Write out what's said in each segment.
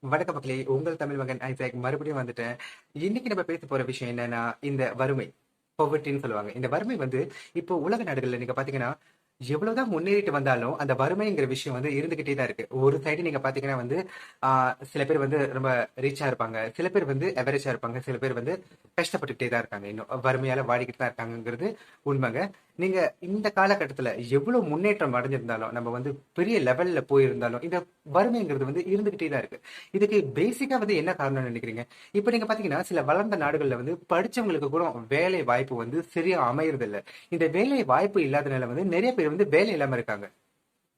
வணக்க மக்களே, உங்கள் தமிழ் மகன் ஐசாக் மறுபடியும் வந்துட்டேன். இன்னைக்கு நம்ம பேச போற விஷயம் என்னன்னா, இந்த வறுமை, பொவர்ட்டின்னு சொல்லுவாங்க. இந்த வறுமை வந்து இப்போ உலக நாடுகள்ல நீங்க பாத்தீங்கன்னா, எவ்வளவுதான் முன்னேறிட்டு வந்தாலும் அந்த வறுமைங்கிற விஷயம் வந்து இருந்துகிட்டே தான் இருக்கு. ஒரு சைடு நீங்க பாத்தீங்கன்னா வந்து சில பேர் வந்து ரொம்ப ரிச்சா இருப்பாங்க, சில பேர் வந்து எவரேஜா இருப்பாங்க, சில பேர் வந்து கஷ்டப்பட்டுக்கிட்டே தான் இருக்காங்க. இன்னும் வறுமையால வாடிக்கிட்டு தான் இருக்காங்கிறது உண்மைங்க. நீங்க இந்த காலகட்டத்துல எவ்வளவு முன்னேற்றம் அடைஞ்சிருந்தாலும், நம்ம வந்து பெரிய லெவல்ல போயிருந்தாலும், இந்த வறுமைங்கிறது வந்து இருந்துகிட்டே தான் இருக்கு. இதுக்கு பேசிக்கா வந்து என்ன காரணம்னு நினைக்கிறீங்க? இப்ப நீங்க பாத்தீங்கன்னா, சில வளர்ந்த நாடுகள்ல வந்து படிச்சவங்களுக்கு கூட வேலை வாய்ப்பு வந்து சரியா அமையறது இல்ல. இந்த வேலை வாய்ப்பு இல்லாதனால வந்து நிறைய பேர் வந்து வேலை இல்லாம இருக்காங்க.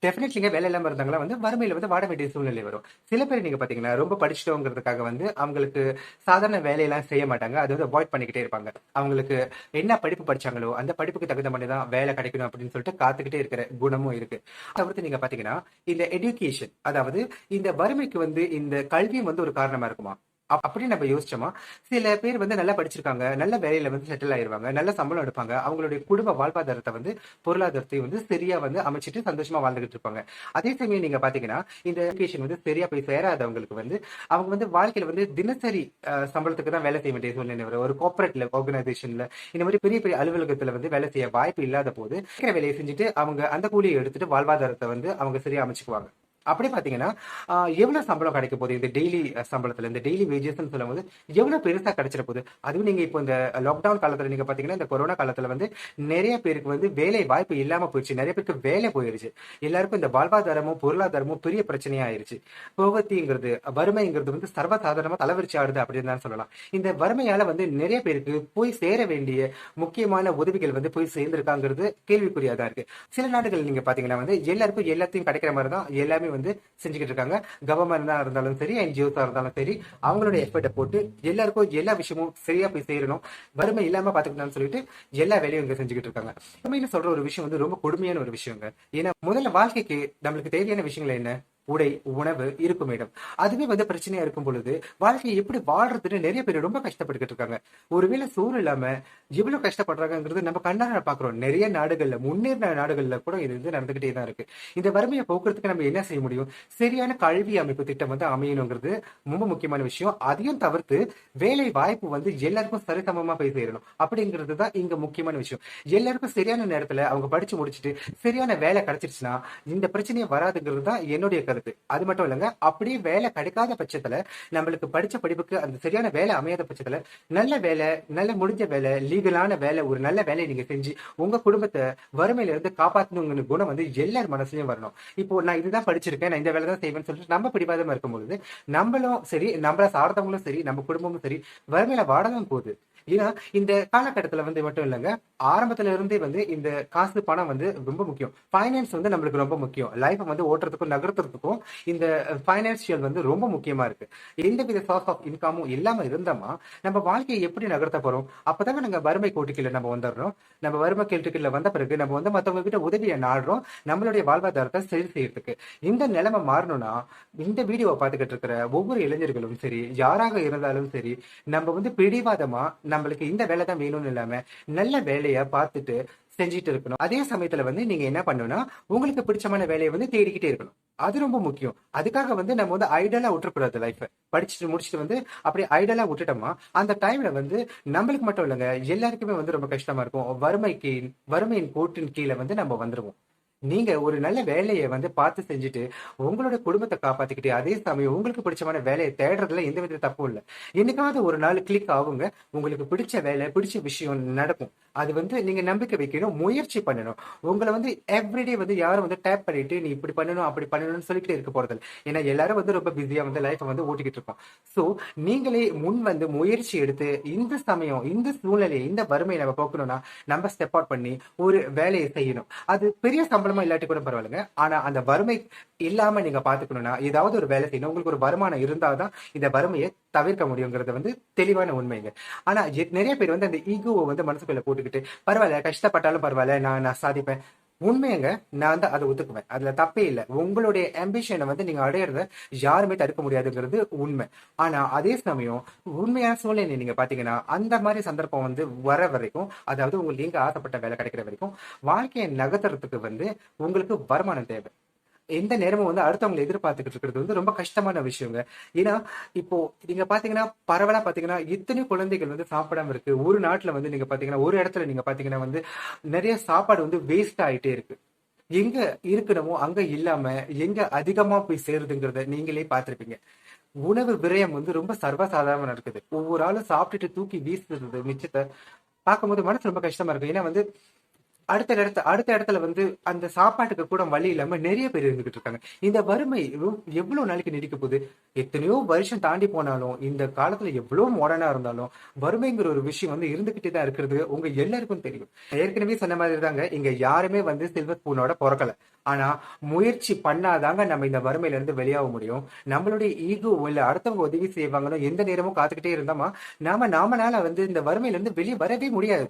டெஃபினெட்லிங்க வேலை இல்லாம இருந்தாங்களா வந்து வறுமையில வந்து வாட வேண்டிய சூழ்நிலை வரும். சில பேர் நீங்க பாத்தீங்கன்னா, ரொம்ப படிச்சிட்டோங்கிறதுக்காக வந்து அவங்களுக்கு சாதாரண வேலையெல்லாம் செய்ய மாட்டாங்க. அது வந்து அவாய்ட் பண்ணிக்கிட்டே இருப்பாங்க. அவங்களுக்கு என்ன படிப்பு படிச்சாங்களோ, அந்த படிப்புக்கு தகுந்த மாதிரி தான் வேலை கிடைக்கணும் அப்படின்னு சொல்லிட்டு காத்துக்கிட்டே இருக்கிற குணமும் இருக்கு. தவிர்த்து நீங்க பாத்தீங்கன்னா, இந்த எடுகேஷன், அதாவது இந்த வறுமைக்கு வந்து இந்த கல்வியும் வந்து ஒரு காரணமா இருக்குமா? அப்படின்னு நம்ம யோசிச்சோமா, சில பேர் வந்து நல்லா படிச்சிருக்காங்க, நல்ல வேலையில வந்து செட்டில் ஆயிருவாங்க, நல்ல சம்பளம் எடுப்பாங்க, அவங்களுடைய குடும்ப வாழ்வாதாரத்தை வந்து பொருளாதாரத்தை வந்து சரியா வந்து அமைச்சிட்டு சந்தோஷமா வாழ்ந்துகிட்டு இருப்பாங்க. அதே சமயம் நீங்க பாத்தீங்கன்னா, இந்த எஜுகேஷன் வந்து சரியா போய் சேராதவங்களுக்கு வந்து அவங்க வந்து வாழ்க்கையில வந்து தினசரி சம்பளத்துக்கு தான் வேலை செய்ய வேண்டிய சூழ்நிலை வரும். ஒரு கார்பரேட்ல ஆர்கனைசேஷன்ல இந்த மாதிரி பெரிய பெரிய அலுவலகத்துல வந்து வேலை செய்ய வாய்ப்பு இல்லாத போது இருக்கிற வேலையை செஞ்சுட்டு அவங்க அந்த கூலியை எடுத்துட்டு வாழ்வாதாரத்தை வந்து அவங்க சரியா அமைச்சுக்குவாங்க. அப்படி பாத்தீங்கன்னா, எவ்வளவு சம்பளம் கிடைக்க போகுது இந்த டெய்லி சம்பளத்துல, இந்த டெய்லி வேஜஸ் சொல்லும்போது எவ்வளவு பெருசா கிடைச்சிட போகுது. அதுவும் நீங்க இப்போ இந்த லாக்டவுன் காலத்துல நீங்க பாத்தீங்கன்னா, இந்த கொரோனா காலத்துல வந்து நிறைய பேருக்கு வந்து வேலை வாய்ப்பு இல்லாம போயிடுச்சு, நிறைய பேருக்கு வேலை போயிருச்சு. எல்லாருக்கும் இந்த வாழ்வாதாரமும் பொருளாதாரமும் பெரிய பிரச்சனையா ஆயிருச்சு. போகத்திங்கிறது, வறுமைங்கிறது வந்து சர்வசாதாரணமா தலைவிரிச்சு ஆடுது அப்படின்னு தான் சொல்லலாம். இந்த வறுமையால வந்து நிறைய பேருக்கு போய் சேர வேண்டிய முக்கியமான உதவிகள் வந்து போய் சேர்ந்திருக்காங்கிறது கேள்விக்குறியா தான் இருக்கு. சில நாடுகள் நீங்க பாத்தீங்கன்னா வந்து எல்லாருக்கும் எல்லாத்தையும் கிடைக்கிற மாதிரி தான் எல்லாமே வந்து செஞ்சுக்கிட்டு இருக்காங்க. கவர்மெண்ட் தான் இருந்தாலும் சரி, என்ஜிஓஸா இருந்தாலும் சரி, அவங்களுடைய எஃபர்ட்டை போட்டு எல்லாருக்கும் எல்லா விஷயமும் சரியா போய் சேரணும், வறுமை இல்லாம பாத்துக்கணும்னு சொல்லிட்டு எல்லா வேலையும் இங்க செஞ்சுக்கிட்டு இருக்காங்க. வறுமைன்னு சொல்ற ஒரு விஷயம் வந்து ரொம்ப கொடுமையான ஒரு விஷயங்க. ஏன்னா முதல்ல வாழ்க்கைக்கு நம்மளுக்கு தேவையான விஷயங்கள் என்ன? உடை, உணவு, இருக்குமிடம். அதுவே வந்து பிரச்சனையா இருக்கும் பொழுது வாழ்க்கையை எப்படி வாழ்றதுன்னு நிறைய பேர் ரொம்ப கஷ்டப்பட்டுக்கிட்டு இருக்காங்க. ஒருவேளை சோறு இல்லாம எவ்வளவு கஷ்டப்படுறாங்கிறது நம்ம கண்ணார பாக்குறோம். நிறைய நாடுகள்ல, முன்னேறின நாடுகள்ல கூட இது வந்து நடந்துகிட்டே தான் இருக்கு. இந்த வறுமையை போக்குறதுக்கு நம்ம என்ன செய்ய முடியும்? சரியான கல்வி அமைப்பு திட்டம் வந்து அமையணுங்கிறது ரொம்ப முக்கியமான விஷயம். அதையும் தவிர்த்து வேலை வாய்ப்பு வந்து எல்லாருக்கும் சரிசமமா போய் சேரணும் அப்படிங்கிறது தான் இங்க முக்கியமான விஷயம். எல்லாருக்கும் சரியான நேரத்துல அவங்க படிச்சு முடிச்சுட்டு சரியான வேலை கிடைச்சிருச்சுன்னா இந்த பிரச்சனையே வராதுங்கிறது தான் என்னுடைய கருத்து. அது மட்டும் இல்லைங்க, அப்படியே வேலை கிடைக்காத பட்சத்துல, நம்மளுக்கு படிச்ச படிப்புக்கு அந்த சரியான வேலை அமையாத பட்சத்துல, நல்ல வேலை, நல்ல முடிஞ்ச வேலை, லீகலான வேலை, ஒரு நல்ல வேலையை நீங்க செஞ்சு உங்க குடும்பத்தை வறுமையில இருந்து காப்பாத்தணுங்கிற குணம் வந்து எல்லார் மனசுலயும் வரணும். இப்போ நான் இதுதான் படிச்சிருக்கேன், நான் இந்த வேலை தான் செய்வேன்னு சொல்லிட்டு நம்ம பிடிவாதமா இருக்கும்பொழுது நம்மளும் சரி, நம்மள சார்ந்தவங்களும் சரி, நம்ம குடும்பமும் சரி வறுமையில வாடதான் போகுது. ஏன்னா இந்த காலகட்டத்துல வந்து மட்டும் இல்லைங்க, ஆரம்பத்துல இருந்தே வந்து இந்த காசு பணம் வந்து ரொம்ப முக்கியம். ஃபைனான்ஸ் வந்து நம்மளுக்கு ரொம்ப முக்கியம். லைஃப் வந்து ஓட்டுறதுக்கும் நகர்த்துறதுக்கும் இந்த ஃபைனான்சியல் வந்து ரொம்ப முக்கியமா இருக்கு. எந்த வித சோர்ஸ் ஆஃப் இன்கமும் இல்லாம இருந்தோமா நம்ம வாழ்க்கையை எப்படி நகர்த்த போறோம்? அப்பதாங்க நாங்க வறுமை கோட்டுக்கீழ நம்ம வந்துடுறோம். நம்ம வறுமை கோட்டுக்கீழ வந்த பிறகு நம்ம வந்து மத்தவங்க கிட்ட உதவியை நாடுறோம், நம்மளுடைய வாழ்வாதாரத்தை சரி செய்யறதுக்கு. இந்த நிலைமை மாறணும்னா இந்த வீடியோவை பார்த்துக்கிட்டு இருக்கிற ஒவ்வொரு இளைஞர்களும் சரி, யாராக இருந்தாலும் சரி, நம்ம வந்து பிடிவாதமா நம்மளுக்கு இந்த வேலை தான் வேணும்னு இல்லாம நல்ல வேலையை பார்த்துட்டு செஞ்சுட்டு இருக்கணும். அதே சமயத்துல வந்து நீங்க என்ன பண்ணணும்னா உங்களுக்கு பிடிச்சமான வேலையை வந்து தேடிக்கிட்டே இருக்கணும். அது ரொம்ப முக்கியம். அதுக்காக வந்து நம்ம வந்து ஐடலா விட்டுறக்கூடாது. லைஃப் படிச்சுட்டு முடிச்சுட்டு வந்து அப்படி ஐடலா விட்டுட்டோமா அந்த டைம்ல வந்து நம்மளுக்கு மட்டும் இல்லைங்க, எல்லாருக்குமே வந்து ரொம்ப கஷ்டமா இருக்கும். வறுமையின் கோட்டின் கீழே வந்து நம்ம வந்துருவோம். நீங்க ஒரு நல்ல வேலையை வந்து பார்த்து செஞ்சுட்டு உங்களோட குடும்பத்தை காப்பாத்திக்கிட்டு அதே சமயம் உங்களுக்கு பிடிச்சமான வேலையை தேடுறதுல எந்த வித தப்பும் இல்லை. என்னைக்காவது ஒரு நாள் கிளிக் ஆகுங்க, உங்களுக்கு பிடிச்ச வேலை, பிடிச்ச விஷயம் நடக்கும். அது வந்து நீங்க நம்பிக்கை வைக்கணும், முயற்சி பண்ணணும். உங்களை வந்து எவ்ரிடே வந்து யாரும் வந்து டேப் பண்ணிட்டு நீ இப்படி பண்ணணும் அப்படி பண்ணணும்னு சொல்லிக்கிட்டே இருக்க போறதில்ல. ஏன்னா எல்லாரும் வந்து ரொம்ப பிஸியா வந்து லைஃப்பை வந்து ஓட்டிக்கிட்டு இருக்கோம். சோ நீங்களே முன் வந்து முயற்சி எடுத்து இந்த சமயம், இந்த சூழ்நிலையை, இந்த வறுமையை நம்ம போக்கணும்னா நம்ம ஸ்டெப் அவுட் பண்ணி ஒரு வேலையை செய்யணும். அது பெரிய சம்பளமா இல்லாட்டி கூட பரவாயில்லைங்க, ஆனா அந்த வறுமை இல்லாம நீங்க பாத்துக்கணும்னா ஏதாவது ஒரு வேலை செய்யணும். உங்களுக்கு ஒரு வருமானம் இருந்தாதான் இந்த வறுமையை தவிர்க்க முடியுங்கிறது வந்து தெளிவான உண்மைங்க. ஆனா நிறைய பேர் வந்து அந்த ஈகோவை வந்து மனசுக்குள்ள போட்டுக்கிட்டு பரவாயில்ல, கஷ்டப்பட்டாலும் பரவாயில்ல, நான் சாதிப்பேன். உண்மையங்க, நான் வந்து அதை ஒத்துக்குவேன், அதுல தப்பே இல்லை. உங்களுடைய ஆம்பிஷனை வந்து நீங்க அடையிறத யாருமே தடுக்க முடியாதுங்கிறது உண்மை. ஆனா அதே சமயம் உண்மையான சூழ்நிலை நீங்க பாத்தீங்கன்னா அந்த மாதிரி சந்தர்ப்பம் வந்து வர வரைக்கும், அதாவது உங்களுக்கு எங்க ஆசைப்பட்ட வேலை கிடைக்கிற வரைக்கும் வாழ்க்கையை நகர்த்துறதுக்கு வந்து உங்களுக்கு வருமானம் தேவை. எந்த நேரமும் வந்து அடுத்தவங்களை எதிர்பார்த்துக்கிட்டு இருக்கிறது வந்து ரொம்ப கஷ்டமான விஷயங்க. ஏன்னா இப்போ நீங்க பாத்தீங்கன்னா பரவலா பாத்தீங்கன்னா இத்தனை குழந்தைகள் வந்து சாப்பிடாம இருக்கு. ஒரு நாட்டுல வந்து நீங்க பாத்தீங்கன்னா ஒரு இடத்துல நீங்க பாத்தீங்கன்னா வந்து நிறைய சாப்பாடு வந்து வேஸ்ட் ஆயிட்டே இருக்கு. எங்க இருக்கணுமோ அங்க இல்லாம எங்க அதிகமா போய் சேருதுங்கிறத நீங்களே பார்த்திருப்பீங்க. உணவு விரயம் வந்து ரொம்ப சர்வசாதாரணமா நடக்குது. ஒவ்வொரு ஆளும் சாப்பிட்டுட்டு தூக்கி வீசுறது மிச்சத்தை பார்க்கும்போது மனசு ரொம்ப கஷ்டமா இருக்கு. ஏன்னா வந்து அடுத்த இடத்துல வந்து அந்த சாப்பாட்டுக்கு கூட வழி இல்லாம நிறைய பேர் இருந்துகிட்டு இருக்காங்க. இந்த வறுமை எவ்வளவு நாளைக்கு நீடிக்க போகுது? எத்தனையோ வருஷம் தாண்டி போனாலும் இந்த காலத்துல எவ்வளவு மாடர்னா இருந்தாலும் வறுமைங்கிற ஒரு விஷயம் வந்து இருந்துகிட்டே தான் இருக்கிறது உங்க எல்லாருக்கும் தெரியும். ஏற்கனவே சொன்ன மாதிரி தாங்க, இங்க யாருமே வந்து சில்வர் ஸ்பூனோட பிறக்கல. ஆனா முயற்சி பண்ணாதாங்க நம்ம இந்த வறுமையில இருந்து வெளியாக முடியும். நம்மளுடைய ஈகோ இல்ல அடுத்தவங்க உதவி செய்வாங்கன்னு எந்த நேரமும் காத்துக்கிட்டே இருந்தாமா நாமனால வந்து இந்த வறுமையில இருந்து வெளியே வரவே முடியாது.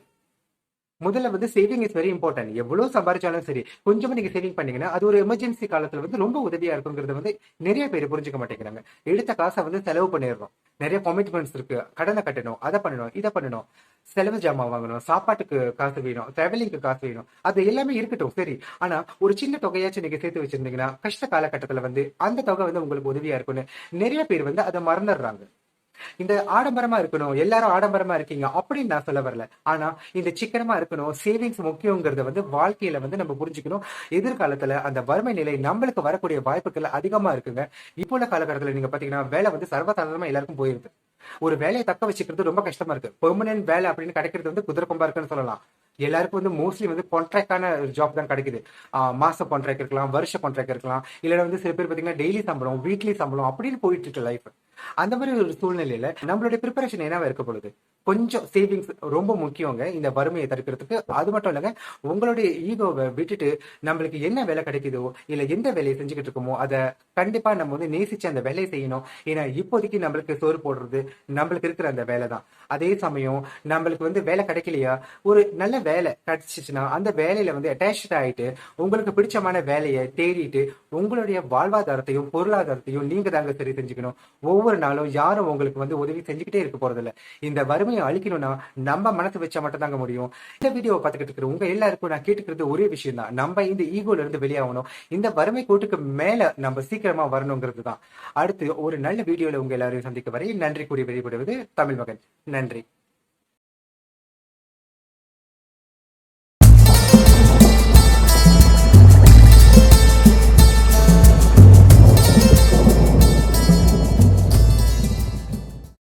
முதல்ல வந்து சேவிங் இஸ் வெரி இம்பார்ட்டன்ட். எவ்வளவு சம்பாதிச்சாலும் சரி, கொஞ்சமா நீங்க சேவிங் பண்ணீங்கன்னா அது ஒரு எமர்ஜென்சி காலத்துல வந்து ரொம்ப உதவியா இருக்குங்கிறது வந்து நிறைய பேர் புரிஞ்சுக்க மாட்டேங்கிறாங்க. எடுத்த காசை வந்து செலவு பண்ணிடுறோம். நிறைய கமிட்மெண்ட்ஸ் இருக்கு. கடனை கட்டணும், அதை பண்ணணும், இதை பண்ணணும், செலவு ஜாமான் வாங்கணும், சாப்பாட்டுக்கு காசு வேணும், டிராவலிங்க்கு காசு வேணும். அது எல்லாமே இருக்கட்டும் சரி. ஆனா ஒரு சின்ன தொகையாச்சும் நீங்க சேர்த்து வச்சிருந்தீங்கன்னா கஷ்ட காலகட்டத்துல வந்து அந்த தொகை வந்து உங்களுக்கு உதவியா இருக்கும்னு நிறைய பேர் வந்து அதை மறந்துடுறாங்க. இந்த ஆடம்பரமா இருக்கணும், எல்லாரும் ஆடம்பரமா இருக்கீங்க அப்படின்னு நான் சொல்ல வரல. ஆனா இந்த சிக்கனமா இருக்கணும், சேவிங்ஸ் முக்கியங்கிறத வந்து வாழ்க்கையில வந்து நம்ம புரிஞ்சுக்கணும். எதிர்காலத்துல அந்த வறுமை நிலை நம்மளுக்கு வரக்கூடிய வாய்ப்புகள் அதிகமா இருக்குங்க. இப்போ உள்ள காலகட்டத்துல நீங்க பாத்தீங்கன்னா வேலை வந்து சர்வசாதாரணமா எல்லாருக்கும் போயிருது. ஒரு வேலையை தக்க வச்சுக்கிறது ரொம்ப கஷ்டமா இருக்கு. பெர்மனன்ட் வேலை அப்படின்னு கிடைக்கிறது வந்து குதிரை கொம்பா இருக்குன்னு சொல்லலாம். எல்லாருக்கும் வந்து மோஸ்ட்லி வந்து கான்ட்ராக்டான ஜாப் தான் கிடைக்குது. மாச கான்ட்ராக்ட் இருக்கலாம், வருஷ கான்ட்ராக்ட் இருக்கலாம், இல்லைன்னா வந்து சில பேர் பாத்தீங்கன்னா டெய்லி சம்பளம், வீக்லி சம்பளம் அப்படின்னு போயிட்டு இருக்கு லைஃப். அந்த மாதிரி ஒரு சூழ்நிலையில நம்மளுடைய ப்ரிப்பரேஷன் என்னவா இருக்க பொழுது கொஞ்சம் சேவிங்ஸ் ரொம்ப முக்கியங்க இந்த வறுமையை தடுக்கிறதுக்கு. அது மட்டும் இல்லைங்க, உங்களுடைய ஈகோவை விட்டுட்டு நம்மளுக்கு என்ன வேலை கிடைக்குதோ இல்ல எந்த வேலையை செஞ்சுக்கிட்டு இருக்கோமோ அதை கண்டிப்பா நம்ம வந்து நேசிச்சு அந்த வேலையை செய்யணும். ஏன்னா இப்போதைக்கு நம்மளுக்கு சோறு போடுறது நம்மளுக்கு இருக்கிற அந்த வேலை தான். அதே சமயம் நம்மளுக்கு வந்து வேலை கிடைக்கலையா, ஒரு நல்ல வேலை கிடைச்சிச்சுன்னா அந்த வேலையில வந்து அட்டாச் ஆயிட்டு உங்களுக்கு பிடிச்சமான வேலையை தேடிட்டு உங்களுடைய வாழ்வாதாரத்தையும் பொருளாதாரத்தையும் நீங்க தாங்க சரி செஞ்சுக்கணும். ஒவ்வொரு நாளும் யாரும் உங்களுக்கு வந்து உதவி செஞ்சுக்கிட்டே இருக்க போறது இல்ல. இந்த வறுமையை அழிக்கணும்னா நம்ம மனசு வச்சா மட்டும் தாங்க முடியும். இந்த வீடியோவை பார்த்துக்கிட்டு இருக்கிற உங்க எல்லாருக்கும் நான் கேட்டுக்கிறது ஒரே விஷயம் தான், நம்ம இந்த ஈகோல இருந்து வெளியாகணும். இந்த வறுமை கோட்டுக்கு மேல நம்ம சீக்கிரமா வரணுங்கிறது தான். அடுத்து ஒரு நல்ல வீடியோல உங்க எல்லாரையும் சந்திக்க வரை நன்றி கூறி வெளிப்படுவது தமிழ் மகன். நன்றி.